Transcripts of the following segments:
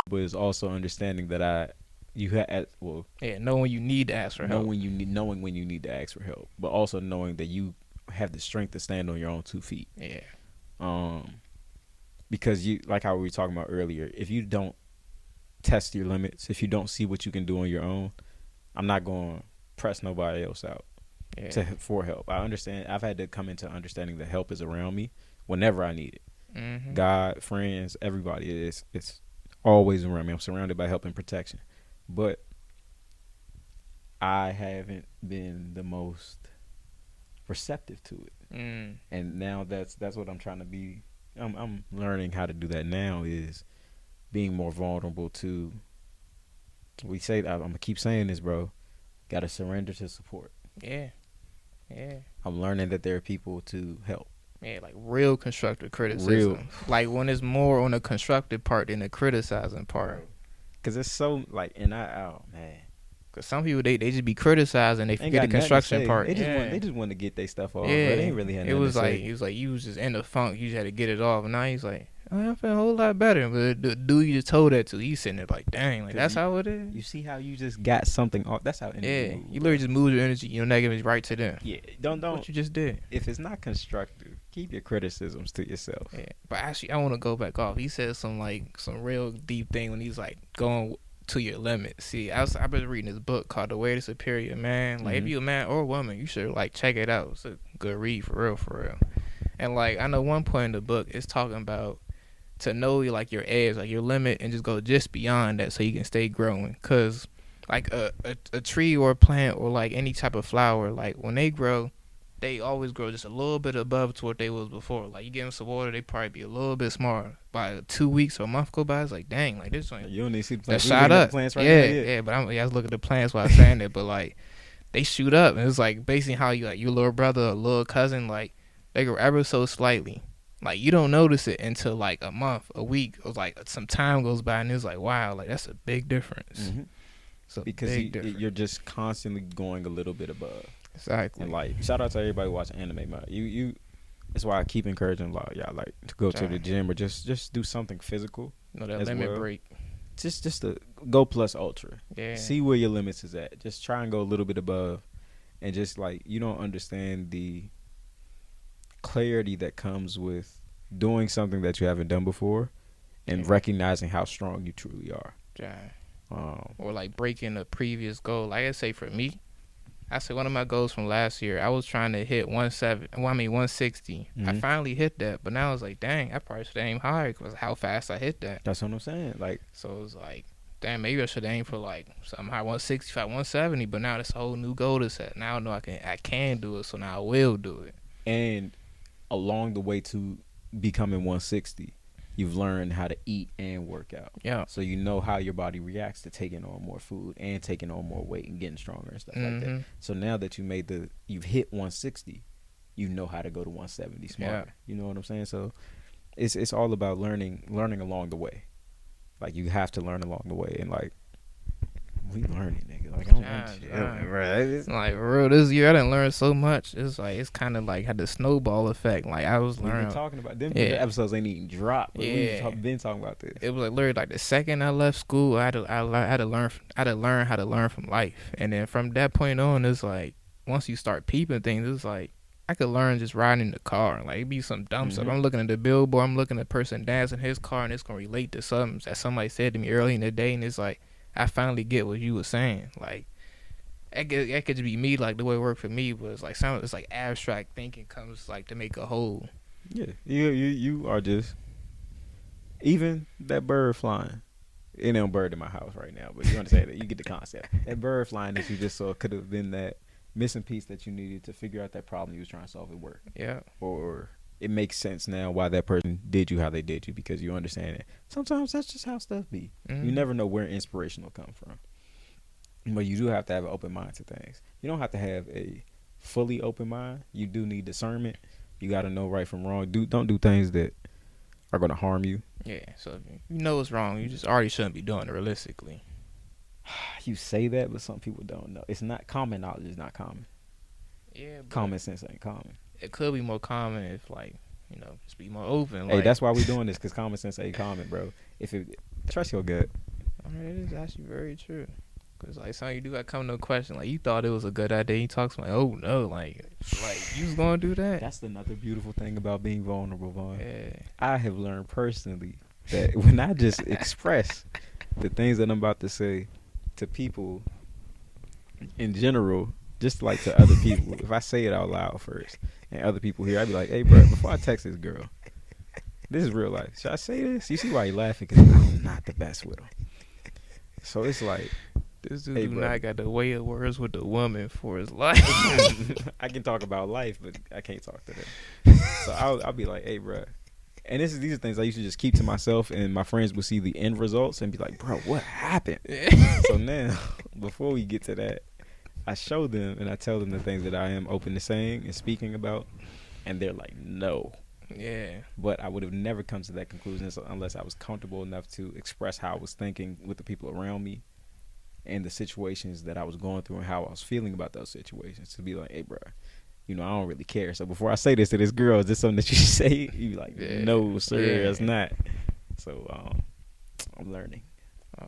but it's also understanding that you have well Yeah, know when you need to ask for help. knowing when you need to ask for help, but also knowing that you have the strength to stand on your own 2 feet. Yeah. Um, because you like how we were talking about earlier, if you don't test your limits, if you don't see what you can do on your own, I'm not going to press nobody else out Yeah. for help. I understand. I've had to come into understanding that help is around me whenever I need it. Mm-hmm. God, friends, everybody it's always around me. I'm surrounded by help and protection, but I haven't been the most receptive to it. And now that's what I'm trying to be. I'm learning how to do that now, is being more vulnerable to. We say I'm gonna keep saying this, bro. Got to surrender to support. Yeah. Yeah. I'm learning that there are people to help. Yeah, like real constructive criticism. Real. Like when it's more on the constructive part than the criticizing part. Cause it's so like, and oh man. Cause some people they just be criticizing, they forget the construction part. They just want to get their stuff off. Yeah, Bro. They ain't really had it nothing was to like say. he was like you was just in the funk. You just had to get it off. And now he's like, oh, I feel a whole lot better. But the dude you just told that to, he's sitting there like, dang, like that's how it is. You see how you just got something off. That's how energy moves. You literally just move your energy, your negative right to them. Yeah, don't. What you just did. If it's not constructive, keep your criticisms to yourself. Yeah, but actually, I want to go back off. He said some real deep thing when he's like going to your limit. See, I've been reading this book called The Way to Superior Man. Like, if you a man or a woman, you should like check it out. It's a good read for real. And like, I know one point in the book it's talking about to know like your edge, like your limit, and just go just beyond that so you can stay growing. Cause like a tree or a plant or like any type of flower, like when they grow, they always grow just a little bit above to what they was before. Like you give them some water, they probably be a little bit smaller. By 2 weeks or a month go by, it's like dang, like this one. You don't need to see the plants. Shot up. Plants right Yeah. But I was looking at the plants while I was saying it, but like they shoot up, and it's like basically how you like your little brother or little cousin, like they grow ever so slightly. Like you don't notice it until like a month, a week, or like some time goes by, and it's like wow, like that's a big difference. Mm-hmm. So because you're just constantly going a little bit above. Exactly. And like shout out to everybody watching anime, man. You that's why I keep encouraging y'all like to go to the gym or just do something physical. That limit break. Just to go plus ultra. Yeah. See where your limits is at. Just try and go a little bit above, and just like you don't understand the clarity that comes with doing something that you haven't done before, and recognizing how strong you truly are. Yeah. Or like breaking a previous goal. Like I say for me, I say one of my goals from last year, I was trying to hit 160. I finally hit that, but now I was like, dang, I probably should aim higher because how fast I hit that. That's what I'm saying. Like, so it was like, damn, maybe I should aim for like something high, 165, 170. But now that's a whole new goal to set. Now I know I can do it, so now I will do it. And along the way to becoming 160, you've learned how to eat and work out. Yeah. So you know how your body reacts to taking on more food and taking on more weight and getting stronger and stuff like that. So now that you've hit 160, you know how to go to 170 smarter. Yeah. You know what I'm saying? So it's all about learning along the way. Like you have to learn along the way, and like we learning, nigga. Like I'm bro. It's like real this year I didn't learn so much. It's like it's kind of like had the snowball effect. Like I was learning. We've been talking about them. The episodes ain't even dropped. But we've been talking about this. It was like literally like the second I left school, I had to learn how to learn from life, and then from that point on, it's like once you start peeping things, it's like I could learn just riding in the car. Like it'd be some dumb stuff. I'm looking at the billboard, I'm looking at a person dancing his car, and it's gonna relate to something that somebody said to me early in the day, and it's like I finally get what you were saying. Like that could just be me, like the way it worked for me, but it's like abstract thinking comes like to make a whole. Yeah, you are just even that bird flying. It ain't no bird in my house right now, but you understand that. You get the concept. That bird flying that you just saw could have been that missing piece that you needed to figure out that problem you was trying to solve at work. Yeah. Or it makes sense now why that person did you how they did you, because you understand it. Sometimes that's just how stuff be. You never know where inspiration will come from. But you do have to have an open mind to things. You don't have to have a fully open mind. You do need discernment. You got to know right from wrong. Don't do things that are going to harm you. Yeah, so if you know it's wrong, you just already shouldn't be doing it realistically. You say that, but some people don't know. It's not common knowledge. Is not common. Yeah, common sense ain't common. It could be more common if, like, you know, just be more open. Hey, that's why we doing this, because common sense ain't common, bro. If Trust your gut. I mean, it is actually very true. Cause like something you do got come to a question like you thought it was a good idea. You talk to me like, oh no, like you was gonna do that. That's another beautiful thing about being vulnerable, Vaughn. Yeah. I have learned personally that when I just express the things that I'm about to say to people in general, just like to other people, if I say it out loud first and other people hear, I'd be like, hey, bro, before I text this girl, this is real life. Should I say this? You see why you laughing? Because I'm not the best with them. So it's like, This dude hey, do bro. not got the way of words with the woman for his life. I can talk about life, but I can't talk to them. So I'll be like, hey, bro. And these are things I used to just keep to myself, and my friends would see the end results and be like, bro, what happened? So now, before we get to that, I show them and I tell them the things that I am open to saying and speaking about, and they're like, no. Yeah. But I would have never come to that conclusion unless I was comfortable enough to express how I was thinking with the people around me and the situations that I was going through and how I was feeling about those situations, to be like, hey, bro, I don't really care. So before I say this to this girl, is this something that you say? You be like, no, sir, it's not. So I'm learning.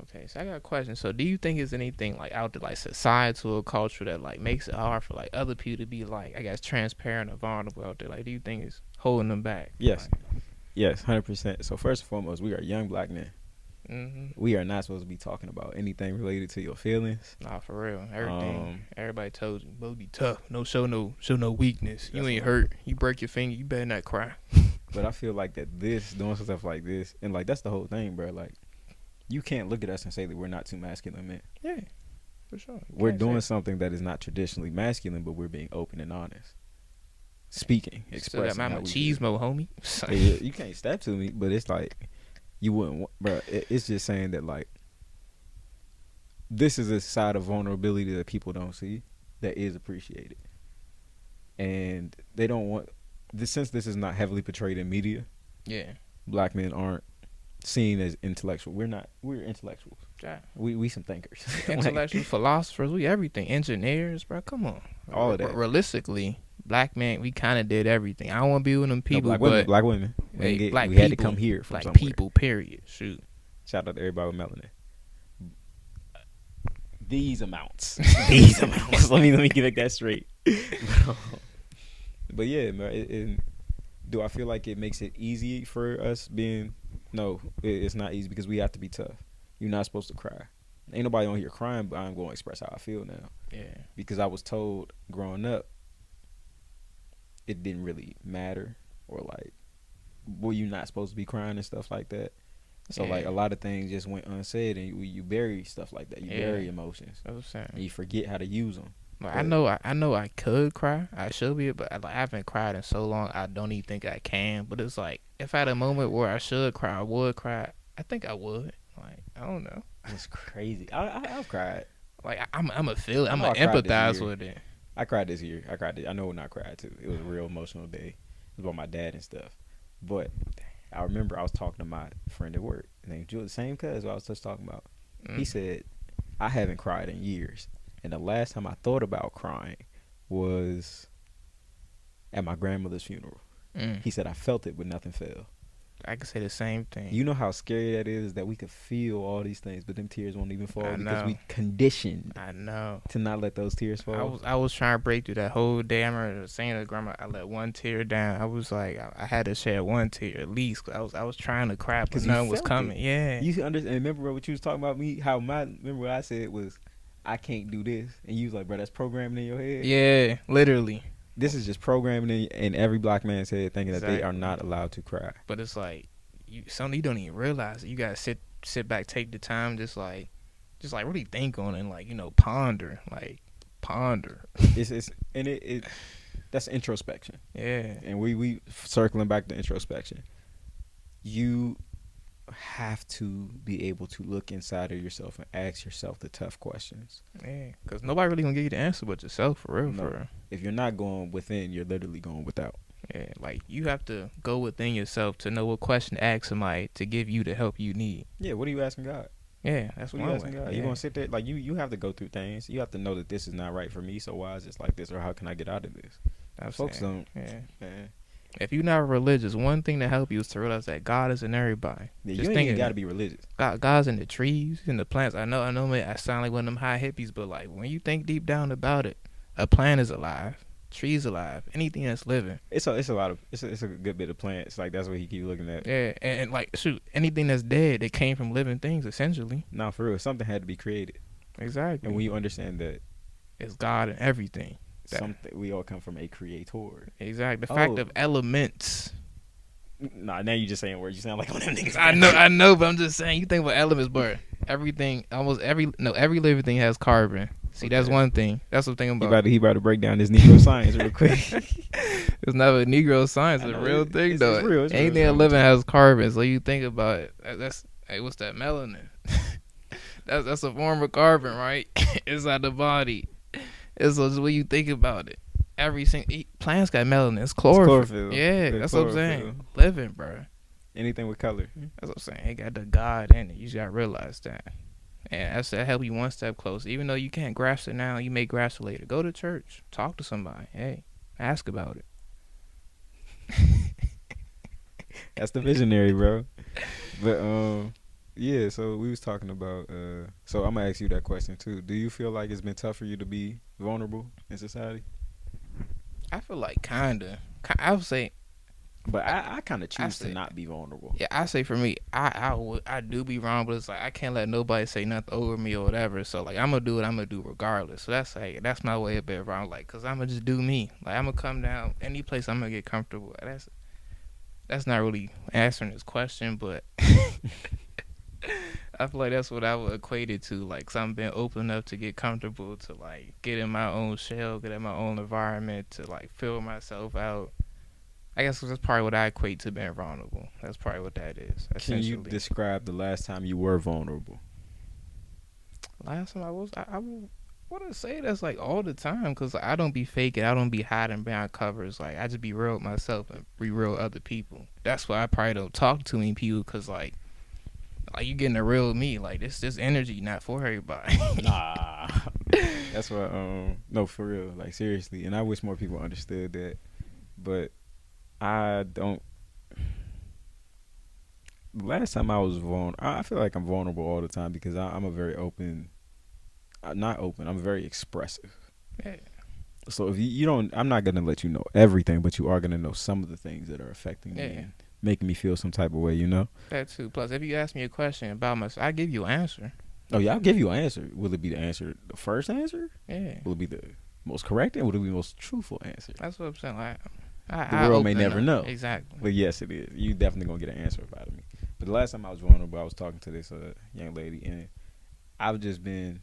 Okay, so I got a question. So do you think there's anything like out there, like societal culture, that like makes it hard for like other people to be like, I guess, transparent or vulnerable out there? Like, do you think it's holding them back? Yes. Like, Yes, 100%. So first and foremost, we are young black men. mm-hmm. We are not supposed to be talking about anything related to your feelings. Nah, for real. Everything. Everybody told you, "Bro, be tough. No show no weakness. You ain't hurt. You break your finger. You better not cry." But I feel like that doing stuff like this, and like that's the whole thing, bro. Like, you can't look at us and say that we're not two masculine men. Yeah, for sure. We're doing something that is not traditionally masculine, but we're being open and honest. Speaking, Still got expressing. my machismo, homie. Yeah, you can't step to me, but it's like you wouldn't, bro. It's just saying that like this is a side of vulnerability that people don't see that is appreciated, and they don't want this, since this is not heavily portrayed in media. Yeah, black men aren't seen as intellectual. We're intellectuals. Yeah. We some thinkers. Intellectuals, philosophers, we everything. Engineers, bro. Come on. All of that. Realistically, black men, we kind of did everything. I don't want to be with them people, black women. We black had to people, come here from black somewhere. people. Period. Shoot. Shout out to everybody with melanin. These amounts. Let me get that straight. But yeah, man. Do I feel like it makes it easy for us being? No, it's not easy because we have to be tough. You're not supposed to cry. Ain't nobody on here crying, but I'm going to express how I feel now. Yeah. Because I was told growing up, it didn't really matter, or like, well, you're not supposed to be crying and stuff like that. So like a lot of things just went unsaid, and you bury stuff like that. You bury emotions. That's what I'm saying. And you forget how to use them. Like, I know I could cry. I should be, but I haven't cried in so long. I don't even think I can. But it's like, if I had a moment where I should cry, I would cry. I think I would. Like, I don't know. It's crazy. I've cried. Like, I'm a feel it. I'm gonna empathize with it. I cried this year. I know when I cried too. It was a real emotional day. It was about my dad and stuff. But I remember I was talking to my friend at work named Jules, the same cuz I was just talking about. He said, I haven't cried in years. And the last time I thought about crying was at my grandmother's funeral. He said, I felt it, but nothing fell. I could say the same thing. You know how scary that is, that we could feel all these things, but them tears won't even fall because we conditioned to not let those tears fall. I was trying to break through that whole day. I remember saying to grandma, I let one tear down. I was like, I had to shed one tear at least. I was trying to cry, but none was coming. Yeah. You understand? Remember what you was talking about me? Remember what I said was, I can't do this. And you was like, bro, that's programming in your head. Yeah, literally. This is just programming in every black man's head, thinking that they are not allowed to cry. But it's like, something you don't even realize. You gotta sit back, take the time, just like really think on it, and like, ponder. It's that's introspection. Yeah. And we circling back to introspection. You have to be able to look inside of yourself and ask yourself the tough questions. Yeah, because nobody really gonna give you the answer but yourself, for real. For real. If you're not going within, you're literally going without. Yeah, like you have to go within yourself to know what question to ask somebody to give you the help you need. Yeah, what are you asking God? Yeah, that's what you asking God. Yeah. You're gonna sit there like you have to go through things. You have to know that this is not right for me. So why is this like this, or how can I get out of this? That's folks don't. Yeah. If you're not religious, one thing to help you is to realize that God is in everybody. Yeah, Just you ain't thinking got to be religious. God's in the trees, in the plants. I know, man, I sound like one of them high hippies, but like when you think deep down about it, a plant is alive, trees alive, anything that's living. It's a good bit of plants. Like that's what he keep looking at. Yeah, and like shoot, anything that's dead, it came from living things essentially. No, for real, something had to be created. Exactly. And when you understand that it's God and everything. Something we all come from a creator. Exactly. The fact of elements. Nah, now you just saying words. You sound like one of them niggas. I know, but I'm just saying. You think about elements, but everything, every living thing has carbon. See, okay. That's one thing. That's what I'm thinking about. He about to break down this Negro science real quick. It's not a Negro science. It's a real thing, though. It's real. Anything that living has carbon. So you think about it. What's that? Melanin. that's a form of carbon, right? Inside the body. It's just when you think about it. Every single plants got melanin. It's chlorophyll. Yeah, that's what I'm saying. Living, bro. Anything with color. That's what I'm saying. It got the God in it. You just gotta realize that. And that help you one step closer. Even though you can't grasp it now, you may grasp it later. Go to church. Talk to somebody. Hey, ask about it. That's the visionary, bro. But yeah. So we was talking about. So I'm gonna ask you that question too. Do you feel like it's been tough for you to be vulnerable in society? I feel like kinda. I would say. But I kind of choose to not be vulnerable. Yeah, I say for me, I do be wrong, but it's like I can't let nobody say nothing over me or whatever. So like I'm gonna do what I'm gonna do regardless. So that's my way of being wrong. Like, cause I'm gonna just do me. Like I'm gonna come down any place I'm gonna get comfortable. That's not really answering this question, but I feel like that's what I would equate it to. Like, so I'm being open enough to get comfortable, to like get in my own shell, get in my own environment, to like fill myself out. I guess that's probably what I equate to being vulnerable. That's probably what that is. Can you describe the last time you were vulnerable? Last time I wouldn't say that's like all the time, because I don't be faking. I don't be hiding behind covers. Like, I just be real with myself and be real with other people. That's why I probably don't talk to too many people, because like you getting the real me. Like, this energy not for everybody. Nah. That's what, no, for real. Like, seriously. And I wish more people understood that. But I don't. Last time I was vulnerable, I feel like I'm vulnerable all the time because I'm a very open, not open, I'm very expressive. Yeah. So if you don't, I'm not going to let you know everything, but you are going to know some of the things that are affecting me and making me feel some type of way, you know? That too. Plus, if you ask me a question about myself, I give you an answer. Oh, yeah, I'll give you an answer. Will it be the first answer? Yeah. Will it be the most correct and will it be the most truthful answer? That's what I'm saying. Like, the world may never know. Exactly. But yes, it is. You definitely going to get an answer out of me. But the last time I was vulnerable, I was talking to this young lady, and I've just been.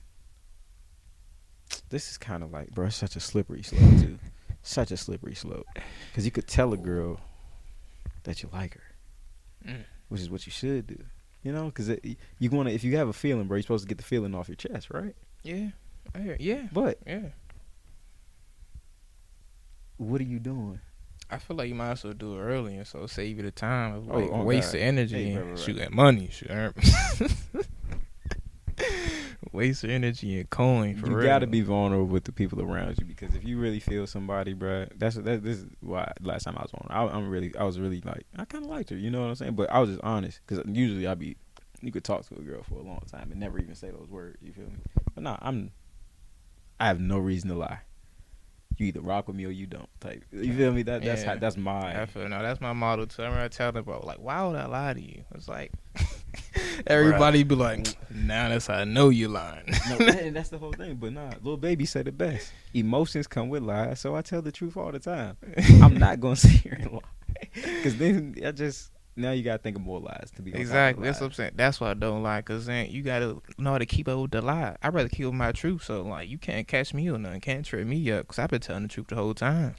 This is kind of like, bro, it's such a slippery slope, too. Such a slippery slope. Because you could tell a girl that you like her, which is what you should do. You know, because you want to, if you have a feeling, bro, you're supposed to get the feeling off your chest, right? Yeah. Yeah. But. Yeah. What are you doing? I feel like you might as well do it early, and so save you the time of like waste the God. energy and shooting money. Waste your energy and coin for real. You gotta be vulnerable with the people around you, because if you really feel somebody, bro, this is why last time I was vulnerable. I was really like, I kind of liked her, you know what I'm saying? But I was just honest, because usually you could talk to a girl for a long time and never even say those words. You feel me? But nah, I have no reason to lie. You either rock with me or you don't. Type. You feel me? That's my. I feel that's my motto too. I remember telling them, bro, like, why would I lie to you? It's like everybody be like, nah, that's how I know you're lying. No, and that's the whole thing. But nah, Lil Baby said it best. Emotions come with lies, so I tell the truth all the time. I'm not gonna sit here and lie, because then now you gotta think of more lies to be exactly. That's what I'm saying. That's why I don't lie, because then you gotta know how to keep up with the lie. I'd rather keep up with my truth. So like, you can't catch me or nothing, can't trip me up, because I've been telling the truth the whole time.